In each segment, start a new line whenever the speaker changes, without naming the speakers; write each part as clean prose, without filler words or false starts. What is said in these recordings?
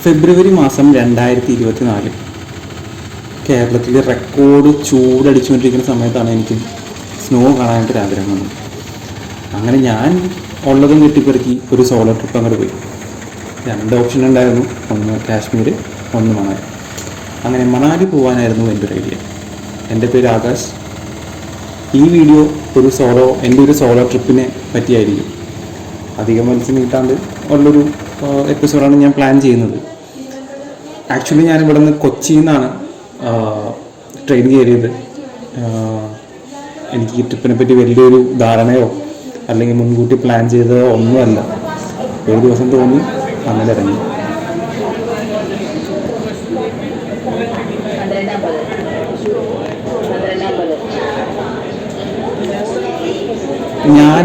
ഫെബ്രുവരി മാസം 2024 കേരളത്തിൽ റെക്കോർഡ് ചൂടടിച്ചുകൊണ്ടിരിക്കുന്ന സമയത്താണ് എനിക്ക് സ്നോ കാണാനായിട്ടൊരു ആഗ്രഹം വന്നത്. അങ്ങനെ ഞാൻ ഉള്ളതും കെട്ടിപ്പെറുക്കി ഒരു സോളോ ട്രിപ്പ് അങ്ങോട്ട് പോയി. 2 ഓപ്ഷൻ ഉണ്ടായിരുന്നു, ഒന്ന് കാശ്മീർ, ഒന്ന് മണാലി. അങ്ങനെ മണാലി പോകാനായിരുന്നു എൻ്റെ ഒരു ഐഡിയ. എൻ്റെ പേര് ആകാശ്. ഈ വീഡിയോ എൻ്റെ ഒരു സോളോ ട്രിപ്പിനെ പറ്റിയായിരിക്കും. അധികം മനസ്സിൽ നീട്ടാണ്ട് ഉള്ളൊരു എപ്പിസോഡാണ് ഞാൻ പ്ലാൻ ചെയ്യുന്നത്. ആക്ച്വലി ഞാൻ ഇവിടെ നിന്ന് കൊച്ചിയിൽ നിന്നാണ് ട്രെയിൻ കയറിയത്. എനിക്ക് ഈ ട്രിപ്പിനെ പറ്റി വലിയൊരു ധാരണയോ അല്ലെങ്കിൽ മുൻകൂട്ടി പ്ലാൻ ചെയ്തതോ ഒന്നുമല്ല. ഒരു ദിവസം തോന്നി അങ്ങനെ ഇറങ്ങി. ഞാൻ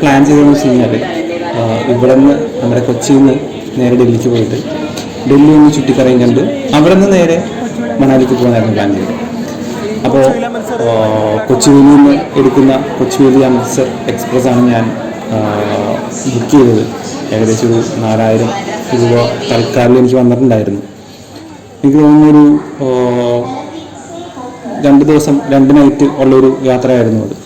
പ്ലാൻ ചെയ്തതെന്ന് വെച്ച് കഴിഞ്ഞാൽ ഇവിടെ നിന്ന് നമ്മുടെ കൊച്ചിയിൽ നിന്ന് നേരെ ഡൽഹിക്ക് പോയിട്ട് ഡൽഹി ഒന്ന് ചുറ്റിക്കറയും കണ്ട് അവിടെ നിന്ന് നേരെ മണാലിക്ക് പോകാനായിരുന്നു പ്ലാൻ ചെയ്തത്. അപ്പോൾ കൊച്ചുവേലിയിൽ നിന്ന് എടുക്കുന്ന കൊച്ചുവേലി അമൃത്സർ എക്സ്പ്രസ് ആണ് ഞാൻ ബുക്ക് ചെയ്തത്. ഏകദേശം ഒരു 4000 രൂപ തൽക്കാലം എനിക്ക് വന്നിട്ടുണ്ടായിരുന്നു. എനിക്ക് തോന്നുന്നൊരു 2 ദിവസം 2 നൈറ്റ് ഉള്ളൊരു യാത്രയായിരുന്നു അത്.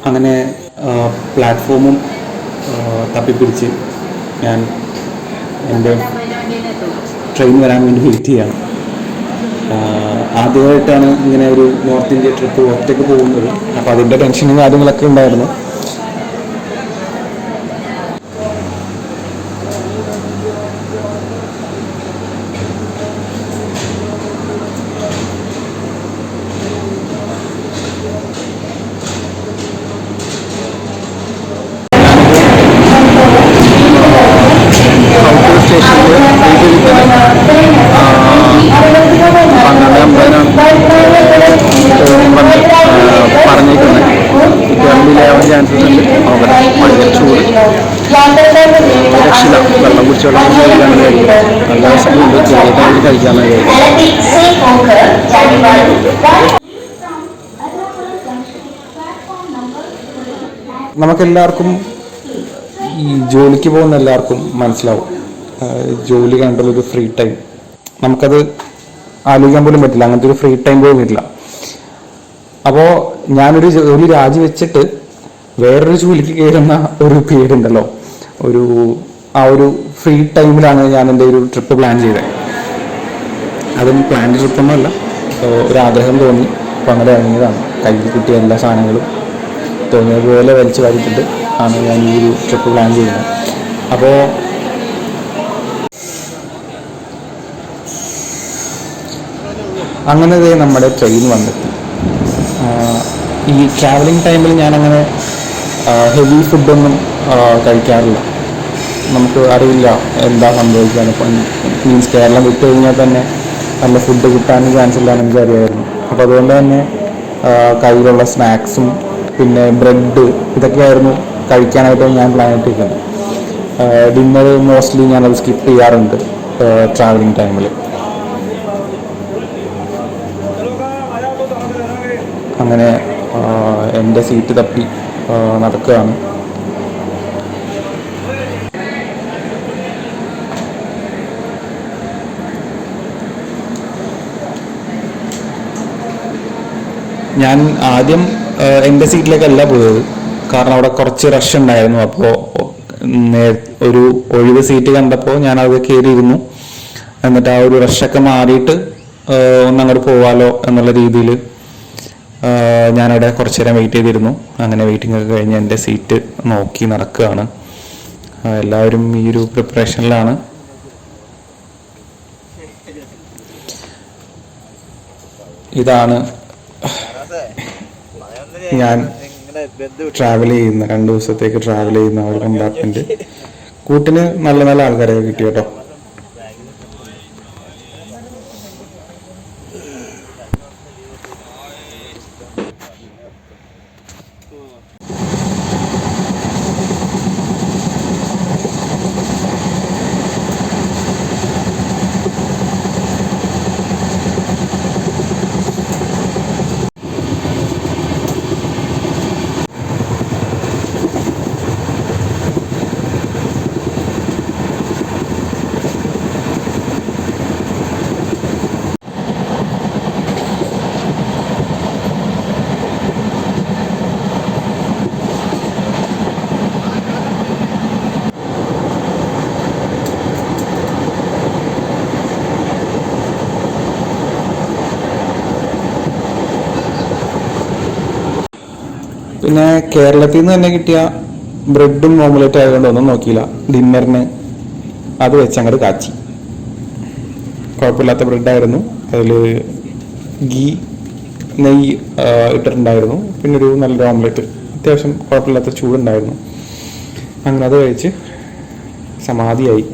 അങ്ങനെ പ്ലാറ്റ്ഫോമും തപ്പിപ്പിടിച്ച് ഞാൻ എൻ്റെ ട്രെയിൻ വരാൻ വേണ്ടി വെയിറ്റ് ചെയ്യണം. ആദ്യമായിട്ടാണ് ഇങ്ങനെ ഒരു നോർത്ത് ഇന്ത്യ ട്രിപ്പ് ഒറ്റയ്ക്ക് പോകുന്നത്. അപ്പോൾ അതിൻ്റെ ടെൻഷനും കാര്യങ്ങളൊക്കെ ഉണ്ടായിരുന്നു. വെള്ളം കുടിച്ച് നല്ല സമയത്ത് കഴിക്കാനായി. നമുക്കെല്ലാവർക്കും ഈ ജോലിക്ക് പോകുന്ന എല്ലാവർക്കും മനസ്സിലാവും, ജോലി കഴിഞ്ഞിട്ടുള്ളൊരു ഫ്രീ ടൈം നമുക്കത് ആലോചിക്കാൻ പോലും പറ്റില്ല. അങ്ങനത്തെ ഒരു ഫ്രീ ടൈം പോലും വരില്ല. അപ്പോൾ ഞാനൊരു ജോലി രാജിവെച്ചിട്ട് വേറൊരു ജോലിക്ക് കയറുന്ന ഒരു പീരീഡ് ഉണ്ടല്ലോ, ആ ഒരു ഫ്രീ ടൈമിലാണ് ഞാൻ എൻ്റെ ഒരു ട്രിപ്പ് പ്ലാൻ ചെയ്തത്. അതും പ്ലാൻഡ് ട്രിപ്പൊന്നുമല്ല, ഒരാഗ്രഹം തോന്നി. അപ്പോൾ അങ്ങനെ ഇറങ്ങിയതാണ്. കയ്യിൽ കിട്ടിയ എല്ലാ സാധനങ്ങളും തോന്നിയതുപോലെ വലിച്ചു വാരിട്ടിട്ട് ആണ് ഞാൻ ഈ ഒരു ട്രിപ്പ് പ്ലാൻ ചെയ്യുന്നത്. അപ്പോൾ അങ്ങനെ നമ്മുടെ ട്രെയിൻ വന്നെത്തി. ഈ ട്രാവലിംഗ് ടൈമിൽ ഞാനങ്ങനെ ഹെവി ഫുഡൊന്നും കഴിക്കാറില്ല. നമുക്ക് അറിയില്ല എന്താ സംഭവിക്കാൻ. ഇപ്പം മീൻസ് കേരളം വിട്ട് കഴിഞ്ഞാൽ തന്നെ നല്ല ഫുഡ് കിട്ടാൻ ചാൻസ് ഇല്ലാന്ന് എനിക്കറിയായിരുന്നു. അപ്പോൾ അതുകൊണ്ട് തന്നെ കയ്യിലുള്ള സ്നാക്സും പിന്നെ ബ്രെഡ് ഇതൊക്കെയായിരുന്നു കഴിക്കാനായിട്ട് ഞാൻ പ്ലാൻ ഇട്ടിരിക്കുന്നത്. ഡിന്നർ മോസ്റ്റ്ലി ഞാനത് സ്കിപ്പ് ചെയ്യാറുണ്ട് ട്രാവലിംഗ് ടൈമിൽ. അങ്ങനെ എൻ്റെ സീറ്റ് തപ്പി നടക്കുകയാണ്. ഞാൻ ആദ്യം എൻ്റെ സീറ്റിലേക്കല്ല പോയത്, കാരണം അവിടെ കുറച്ച് റഷ് ഉണ്ടായിരുന്നു. അപ്പോൾ ഒരു ഒഴിവ് സീറ്റ് കണ്ടപ്പോൾ ഞാൻ അത് കയറിയിരുന്നു. എന്നിട്ട് ആ ഒരു റഷൊക്കെ മാറിയിട്ട് ഒന്നങ്ങോട്ട് പോവാലോ എന്നുള്ള രീതിയിൽ ഞാനവിടെ കുറച്ച് നേരം വെയിറ്റ് ചെയ്തിരുന്നു. അങ്ങനെ വെയിറ്റിംഗ് ഒക്കെ കഴിഞ്ഞ് എൻ്റെ സീറ്റ് നോക്കി നടക്കുകയാണ്. എല്ലാവരും ഈ ഒരു പ്രിപ്പറേഷനിലാണ്. ഇതാണ് ഞാൻ ട്രാവൽ ചെയ്യുന്ന 2 ദിവസത്തേക്ക് ട്രാവൽ ചെയ്യുന്ന ഒരു കമ്പാർട്ട്മെന്റ്. കൂട്ടിന് നല്ല നല്ല ആൾക്കാരൊക്കെ കിട്ടി കേട്ടോ. പിന്നെ കേരളത്തിൽ നിന്ന് തന്നെ കിട്ടിയ ബ്രെഡും ഓംലെറ്റ് ആയതുകൊണ്ട് ഒന്നും നോക്കിയില്ല. ഡിന്നറിന് അത് വെച്ച് അങ്ങോട്ട് കാച്ചി. കുഴപ്പമില്ലാത്ത ബ്രെഡായിരുന്നു. അതിൽ ഗീ നെയ്യ് ഇട്ടിട്ടുണ്ടായിരുന്നു. പിന്നെ ഒരു നല്ലൊരു ഓംലെറ്റ്, അത്യാവശ്യം കുഴപ്പമില്ലാത്ത ചൂടുണ്ടായിരുന്നു. അങ്ങനെ അത് കഴിച്ച് സമാധിയായി.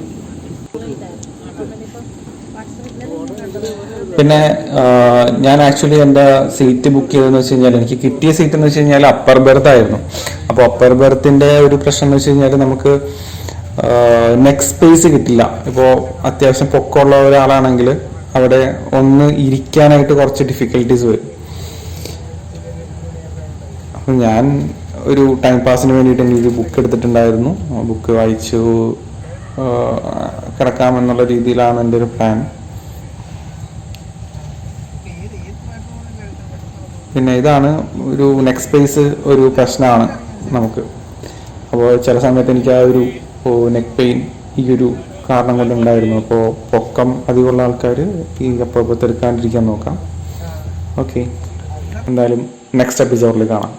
പിന്നെ ഞാൻ ആക്ച്വലി എൻ്റെ സീറ്റ് ബുക്ക് ചെയ്തതെന്ന് വെച്ച് കഴിഞ്ഞാൽ, എനിക്ക് കിട്ടിയ സീറ്റ് എന്ന് വെച്ച് കഴിഞ്ഞാൽ അപ്പർ ബെർത്ത് ആയിരുന്നു. അപ്പോൾ അപ്പർ ബെർത്തിൻ്റെ ഒരു പ്രശ്നം എന്ന് വെച്ച് കഴിഞ്ഞാൽ നമുക്ക് നെക്ക് സ്പേസ് കിട്ടില്ല. ഇപ്പോൾ അത്യാവശ്യം പൊക്കമുള്ള ഒരാളാണെങ്കിൽ അവിടെ ഒന്ന് ഇരിക്കാനായിട്ട് കുറച്ച് ഡിഫിക്കൽട്ടീസ് വരും. അപ്പം ഞാൻ ഒരു ടൈം പാസിന് വേണ്ടിയിട്ട് എനിക്ക് ബുക്ക് എടുത്തിട്ടുണ്ടായിരുന്നു. ബുക്ക് വായിച്ചു കിടക്കാമെന്നുള്ള രീതിയിലാണ് എൻ്റെ ഒരു പ്ലാൻ. പിന്നെ ഇതാണ് ഒരു നെക്ക് സ്പേസ് ഒരു പ്രശ്നമാണ് നമുക്ക്. അപ്പോൾ ചില സമയത്ത് എനിക്ക് ആ ഒരു നെക്ക് പെയിൻ ഈ ഒരു കാരണം കൊണ്ടുണ്ടായിരുന്നു. അപ്പോൾ പൊക്കം അധികമുള്ള ആൾക്കാർ ഈ അപ്പുറത്തെടുക്കാണ്ടിരിക്കാൻ നോക്കാം. ഓക്കെ, എന്തായാലും നെക്സ്റ്റ് എപ്പിസോഡിൽ കാണാം.